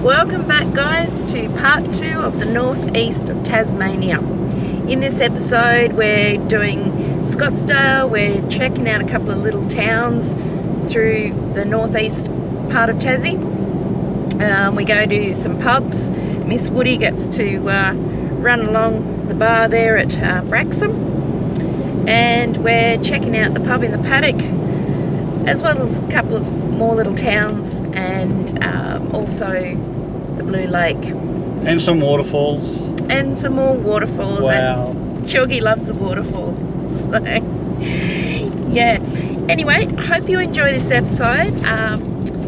Welcome back guys to part 2 of the North East of Tasmania. In this episode we're doing Scottsdale, we're checking out a couple of little towns through the northeast part of Tassie. We go to some pubs. Miss Woody gets to run along the bar there at Branxholm, and we're checking out the pub in the Paddock, as well as a couple of more little towns, and also the Blue Lake. And some waterfalls. And some more waterfalls. Wow. And Choggy loves the waterfalls. So, yeah. Anyway, I hope you enjoy this episode.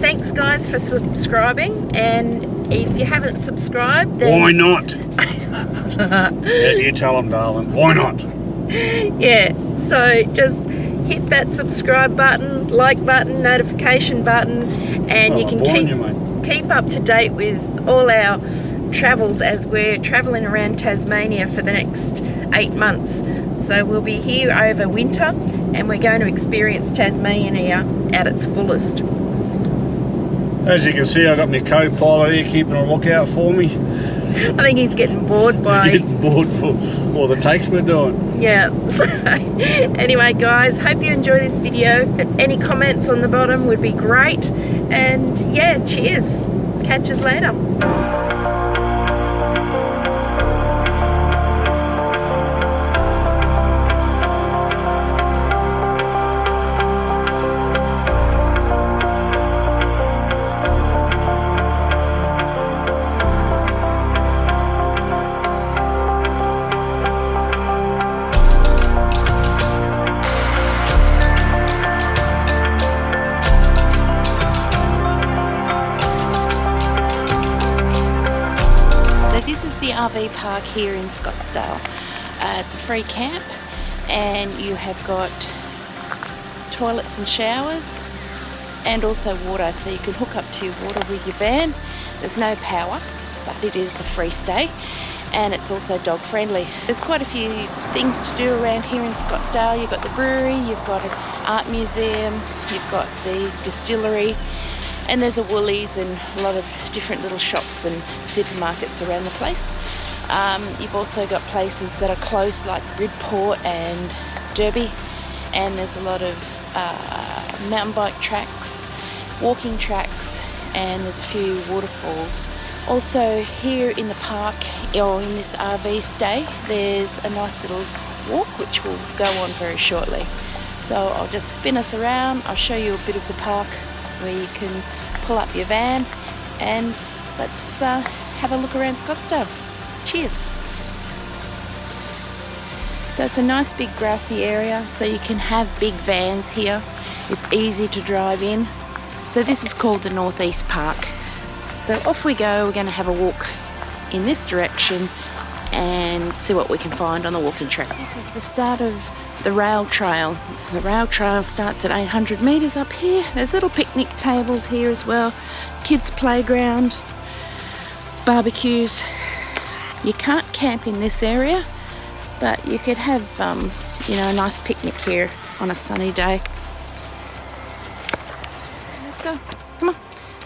Thanks guys for subscribing, and if you haven't subscribed, then... Why not? Yeah, you tell them, darling. Why not? Yeah, so just hit that subscribe button, like button, notification button, and you can keep up to date with all our travels as we're travelling around Tasmania for the next 8 months. So we'll be here over winter, and we're going to experience Tasmania at its fullest. As you can see, I've got my co-pilot here keeping a lookout for me. I think he's getting bored by... Getting bored for all the takes we're doing. Yeah, so anyway guys, hope you enjoy this video. Any comments on the bottom would be great, and yeah, cheers. Catch us later. RV park here in Scottsdale. It's a free camp, and you have got toilets and showers, and also water, so you can hook up to your water with your van. There's no power, but it is a free stay, and it's also dog friendly. There's quite a few things to do around here in Scottsdale. You've got the brewery, you've got an art museum, you've got the distillery, and there's a Woolies and a lot of different little shops and supermarkets around the place. You've also got places that are close like Bridport and Derby, and there's a lot of mountain bike tracks, walking tracks, and there's a few waterfalls. Also here in the park, or in this RV stay, there's a nice little walk which will go on very shortly. So I'll just spin us around, I'll show you a bit of the park where you can pull up your van, and let's have a look around Scottsdale. Cheers. So it's a nice big grassy area, so you can have big vans here. It's easy to drive in. So this is called the North East Park. So off we go. We're going to have a walk in this direction and see what we can find on the walking track. This is the start of the rail trail. The rail trail starts at 800 metres up here. There's little picnic tables here as well. Kids playground, barbecues. You can't camp in this area, but you could have you know, a nice picnic here on a sunny day. Let's go. Come on.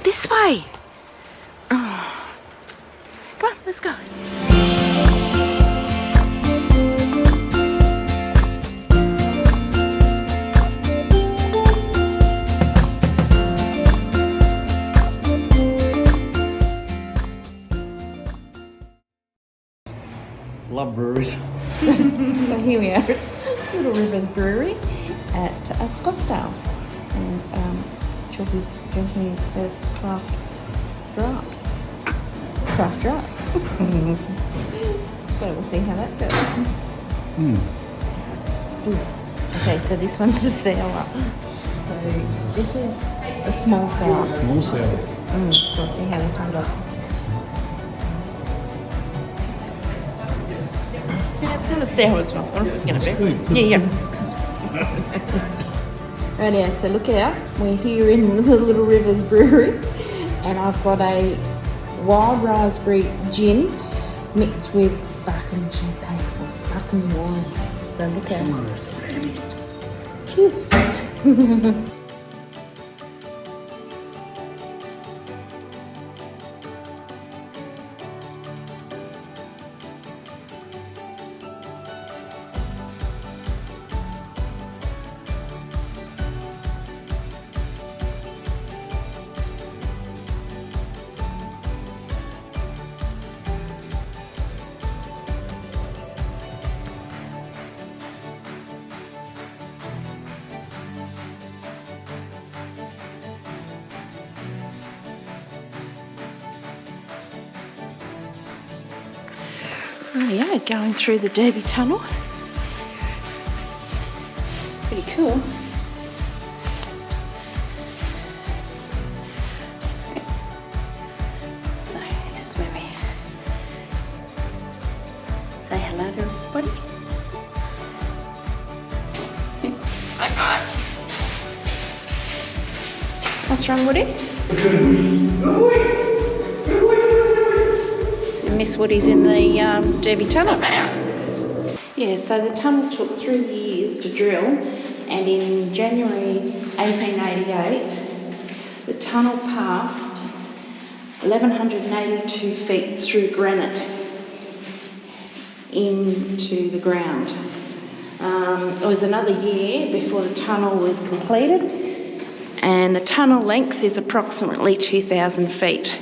This way. Oh. Come on, let's go. Love breweries. So here we are. Little Rivers Brewery at Scottsdale, and Chalky's drinking his first craft draft. So we'll see how that goes. Okay, so this one's the sour. So this is a small sour. Small sour. So we'll see how this one goes. Yeah, it's not as sour as I thought it was going to be. Yeah. Right, yeah, so look out. We're here in the Little Rivers Brewery, and I've got a wild raspberry gin mixed with sparkling champagne or sparkling wine. So look out. Cheers. Rightio, going through the Derby Tunnel. Pretty cool. So this is where we say hello to everybody. What's wrong, Woody? Miss Woody's in the Derby Tunnel. Yeah, so the tunnel took 3 years to drill, and in January 1888 the tunnel passed 1,182 feet through granite into the ground. It was another year before the tunnel was completed, and the tunnel length is approximately 2,000 feet.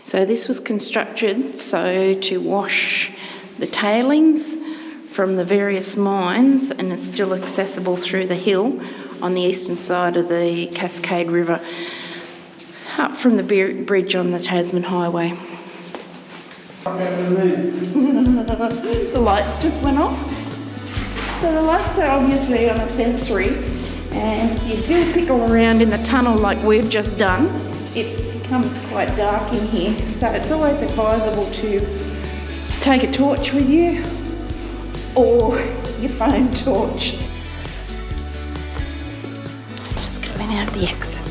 So this was constructed to wash the tailings from the various mines, and is still accessible through the hill on the eastern side of the Cascade River, up from the bridge on the Tasman Highway. The lights just went off. So the lights are obviously on a sensory, and you do pickle around in the tunnel like we've just done. It becomes quite dark in here, so it's always advisable to take a torch with you or your phone torch. Just coming out the exit.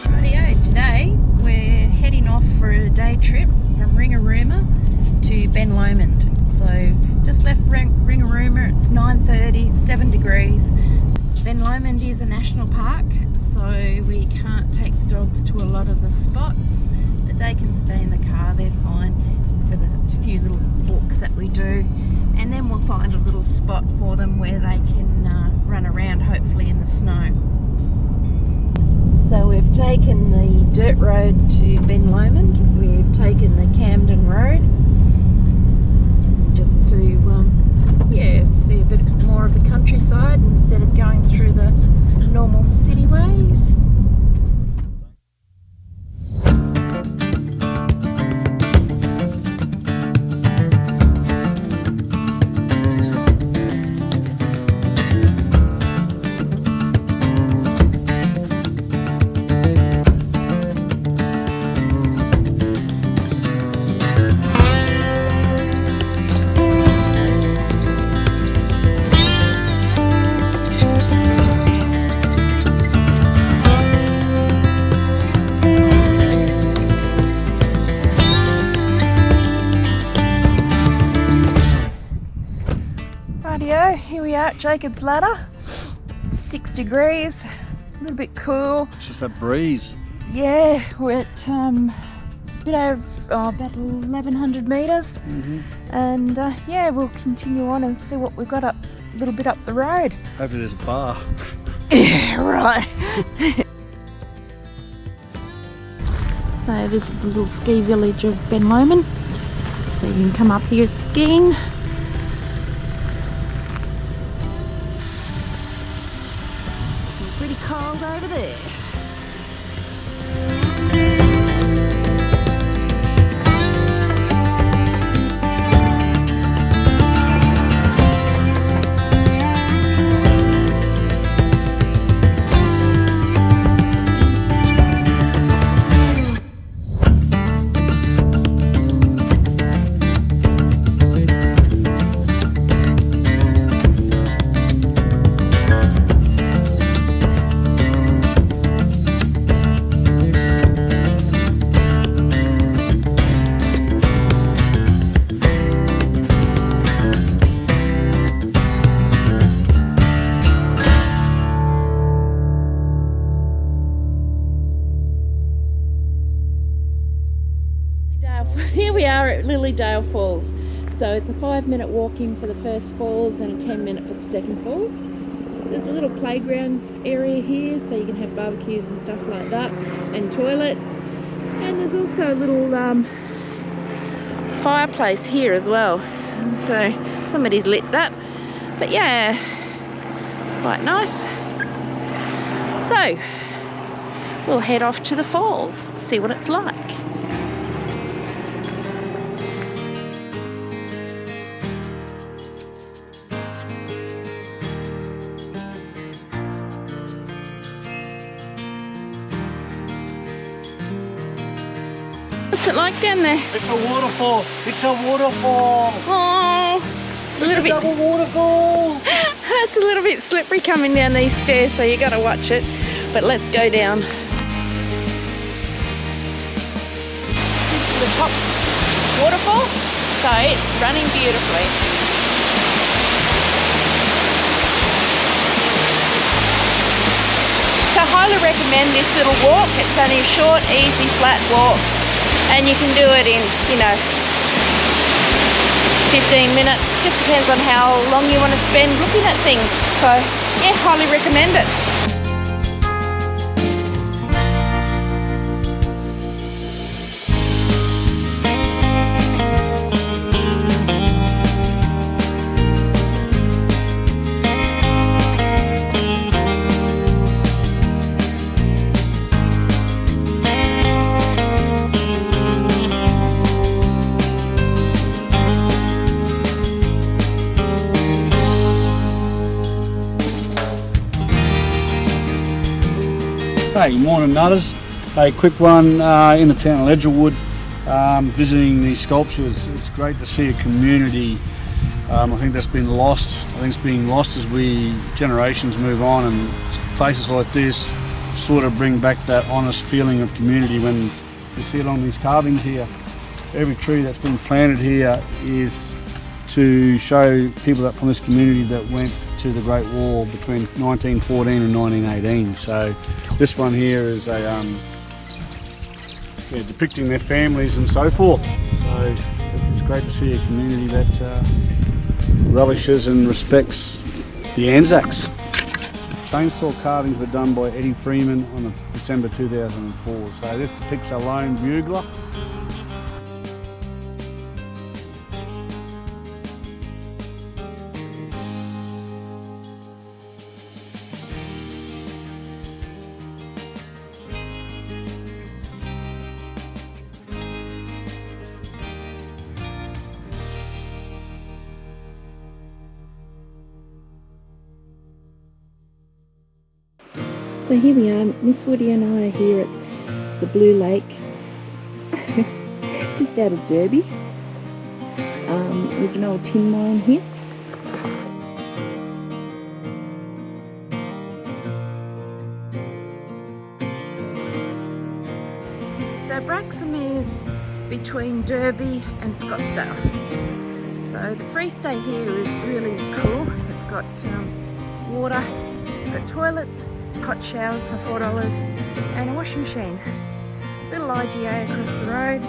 Rightio, today we're heading off for a day trip from Ringarooma to Ben Lomond. So just left Ringarooma, it's 9:30, 7 degrees. Ben Lomond is a national park, so we can't take the dogs to a lot of the spots, but they can stay in the car, they're fine for the few little walks that we do. And then we'll find a little spot for them where they can run around, hopefully in the snow. So we've taken the dirt road to Ben Lomond, we've taken the Camden Road, just to see a bit more of the countryside instead of going through the normal city ways. Here we are at Jacob's Ladder. 6 degrees, a little bit cool. It's just that breeze. Yeah, we're at bit over about 1,100 metres, and we'll continue on and see what we've got up a little bit up the road. Hopefully there's a bar. Yeah, right. So this is the little ski village of Ben Lomond. So you can come up here skiing. It's pretty cold over there. Here we are at Lillydale Falls. So it's a 5-minute walk in for the first falls and a 10-minute for the second falls. There's a little playground area here, so you can have barbecues and stuff like that, and toilets. And there's also a little fireplace here as well. So somebody's lit that. But yeah, it's quite nice. So we'll head off to the falls, see what it's like. What's it like down there? It's a waterfall. It's a waterfall. Oh, it's a little bit. Double waterfall. It's a little bit slippery coming down these stairs, so you got to watch it. But let's go down. This is the top waterfall, so it's running beautifully. So I highly recommend this little walk. It's only a short, easy, flat walk. And you can do it in, 15 minutes. Just depends on how long you want to spend looking at things. So, yeah, highly recommend it. Hey, morning nutters. A quick one in the town of Legelwood, visiting these sculptures. It's great to see a community. I think that's been lost. I think it's being lost as generations move on, and places like this sort of bring back that honest feeling of community when you see along these carvings here. Every tree that's been planted here is to show people that from this community that went to the Great War between 1914 and 1918. So this one here is depicting their families and so forth. So it's great to see a community that relishes and respects the Anzacs. Chainsaw carvings were done by Eddie Freeman on December 2004. So this depicts a lone bugler. So here we are, Miss Woody and I are here at the Blue Lake, just out of Derby. There's an old tin mine here. So Branxholm is between Derby and Scottsdale. So the free stay here is really cool. It's got water, it's got toilets, hot showers for $4 and a washing machine. Little IGA across the road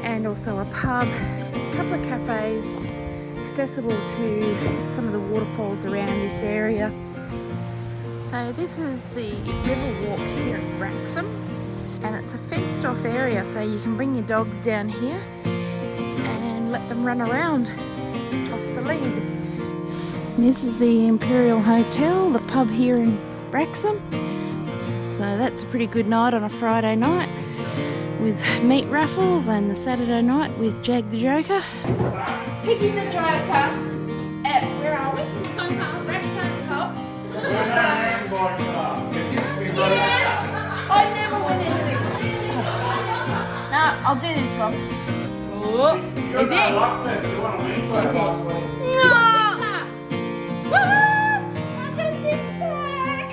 and also a pub, a couple of cafes, accessible to some of the waterfalls around this area. So this is the river walk here at Branxholm. And it's a fenced off area, so you can bring your dogs down here and let them run around off the lead. This is the Imperial Hotel, the pub here in Branxholm. So that's a pretty good night on a Friday night with meat raffles, and the Saturday night with Jag the Joker. Picking the Joker at, where are we? Branxholm Pub. Yes! I never went anything. No, I'll do this one. Oh, is it? What is it? No! Woohoo! I got a six-pack!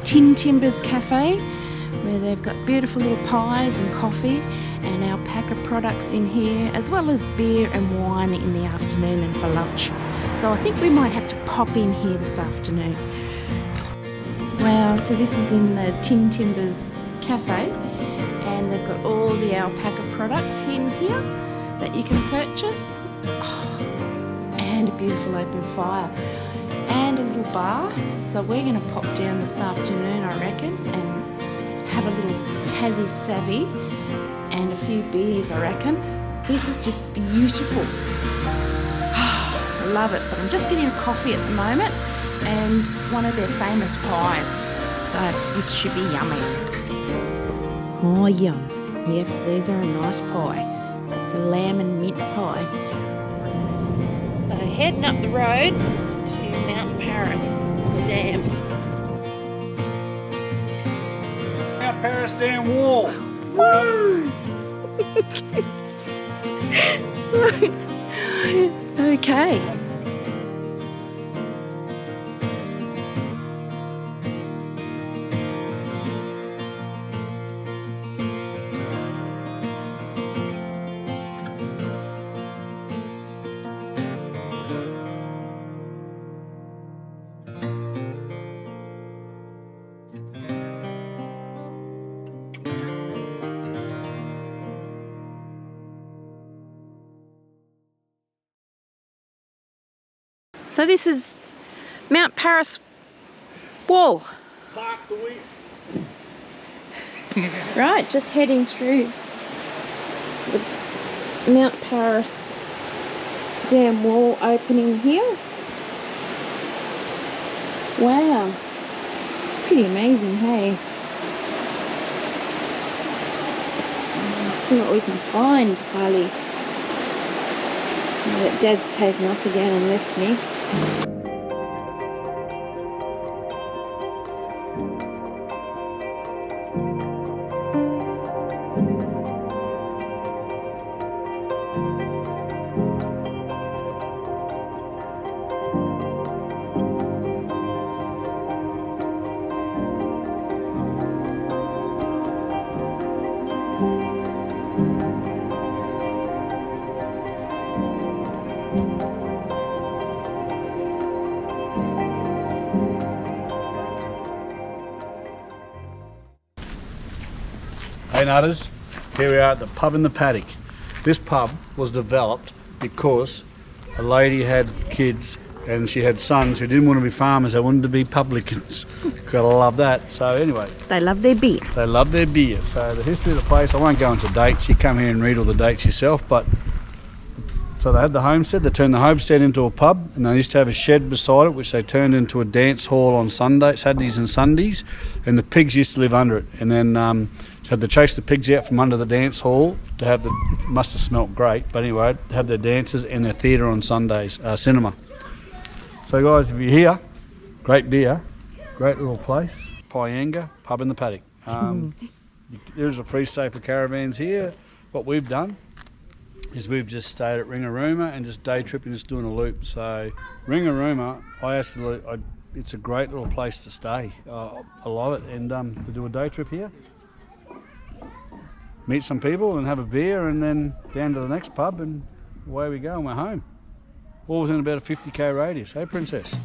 Tin Timbers Cafe, where they've got beautiful little pies and coffee and alpaca products in here, as well as beer and wine in the afternoon and for lunch. So I think we might have to pop in here this afternoon. Wow, so this is in the Tin Timbers Cafe, and they've got all the alpaca products in here that you can purchase. Oh, and a beautiful open fire. And a little bar. So we're going to pop down this afternoon, I reckon, and have a little Tassie savvy and a few beers, I reckon. This is just beautiful. I love it, but I'm just getting a coffee at the moment and one of their famous pies. So this should be yummy. Oh, yum. Yes, these are a nice pie. That's a lamb and mint pie. So heading up the road to Mount Paris Dam. Mount Paris Dam wall. Woo! Okay. So this is Mount Paris Wall. Park the wheel. Right, just heading through the Mount Paris Dam Wall opening here. Wow, it's pretty amazing, hey? Let's see what we can find, Carly. Now that Dad's taken off again and left me. Hey Nutters, here we are at the pub in the Paddock. This pub was developed because a lady had kids and she had sons who didn't want to be farmers, they wanted to be publicans. Gotta love that. So anyway. They love their beer. They love their beer. So the history of the place, I won't go into dates, you come here and read all the dates yourself, but so they had the homestead, they turned the homestead into a pub, and they used to have a shed beside it which they turned into a dance hall on Saturdays and Sundays, and the pigs used to live under it. And then so had to chase the pigs out from under the dance hall to have must have smelt great, but anyway, have their dances and their theatre on Sundays, cinema. So guys, if you're here, great beer, great little place, Pyanga, pub in the Paddock. There's a free stay for caravans here. What we've done is we've just stayed at Ringarooma and just day tripping, just doing a loop. So Ringarooma, it's a great little place to stay. I love it, and to do a day trip here, meet some people and have a beer, and then down to the next pub, and away we go, and we're home. All within about a 50k radius, hey Princess?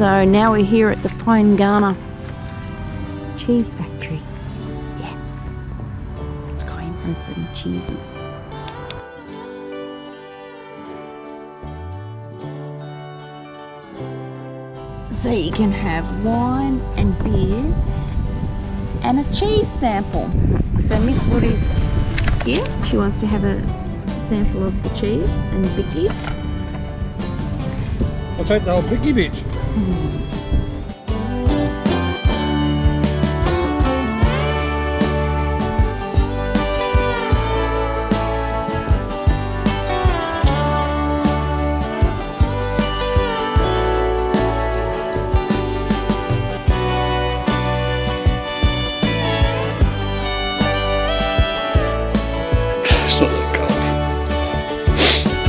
So now we're here at the Pinegana Cheese Factory. Yes, let's go in for some cheeses. So you can have wine and beer and a cheese sample. So Miss Woody's here. She wants to have a sample of the cheese and Vicky. I'll take the whole Vicky bitch.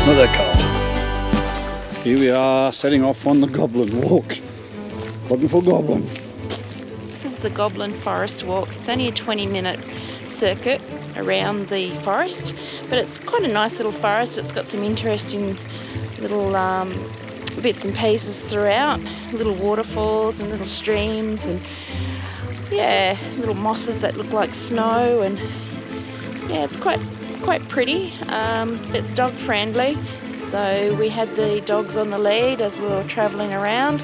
Not that cold. Here we are setting off on the Goblin walk. Looking for goblins. This is the Goblin Forest Walk. It's only a 20-minute circuit around the forest, but it's quite a nice little forest. It's got some interesting little bits and pieces throughout, little waterfalls and little streams, and yeah, little mosses that look like snow, and yeah, it's quite pretty. It's dog friendly, so we had the dogs on the lead as we were travelling around.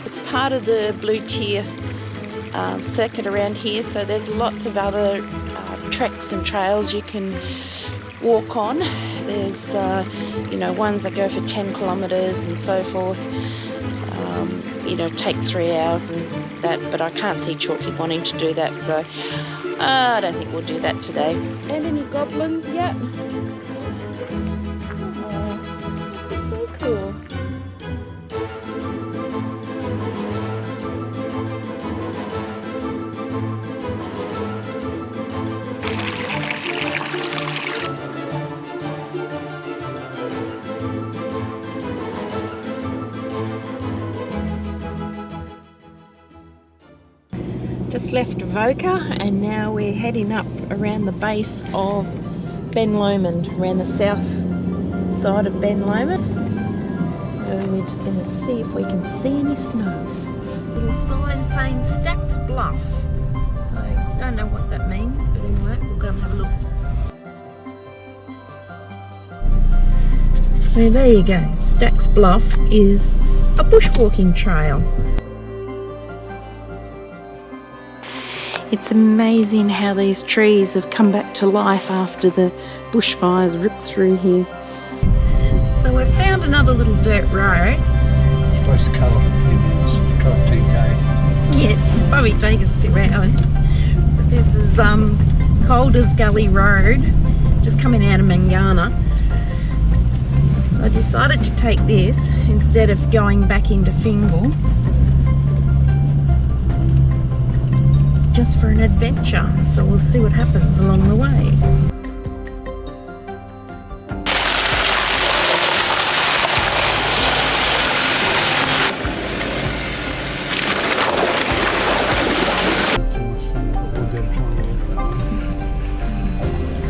It's part of the blue tier circuit around here, so there's lots of other treks and trails you can walk on. There's you know, ones that go for 10 kilometres and so forth. You know, take 3 hours and that, but I can't see Chalky wanting to do that, so I don't think we'll do that today. And any goblins yet? Oh, this is so cool. Just left Avoca and now we're heading up around the base of Ben Lomond, around the south side of Ben Lomond. So we're just going to see if we can see any snow. Little sign saying Stacks Bluff. So don't know what that means, but anyway, we'll go and have a look. Well, there you go. Stacks Bluff is a bushwalking trail. It's amazing how these trees have come back to life after the bushfires ripped through here. So we've found another little dirt road. Supposed to cut off a few minutes, cut off 10k. Yeah, it'll probably take us 2 hours. But this is Calder's Gully Road, just coming out of Mangana. So I decided to take this instead of going back into Fingal, just for an adventure, so we'll see what happens along the way.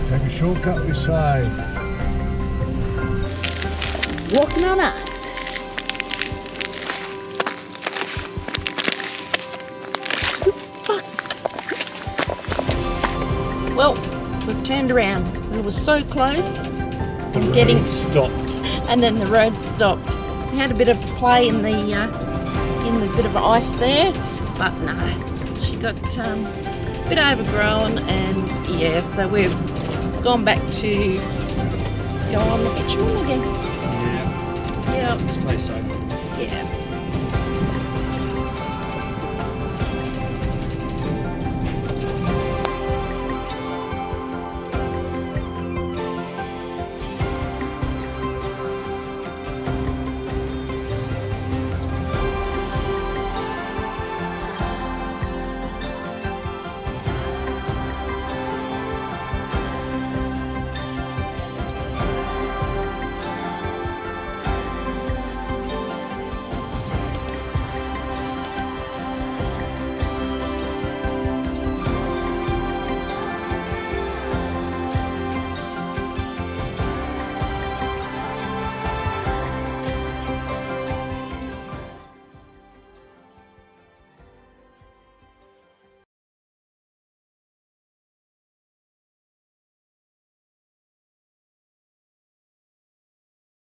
Take a shortcut, we say. Walking on us. Well, we've turned around. We were so close and getting stopped, and then the road stopped. We had a bit of play in the bit of ice there, but no, she got a bit overgrown, and yeah, so we've gone back to go on the bitumen again. Yeah. Yeah. Stay safe. Yeah.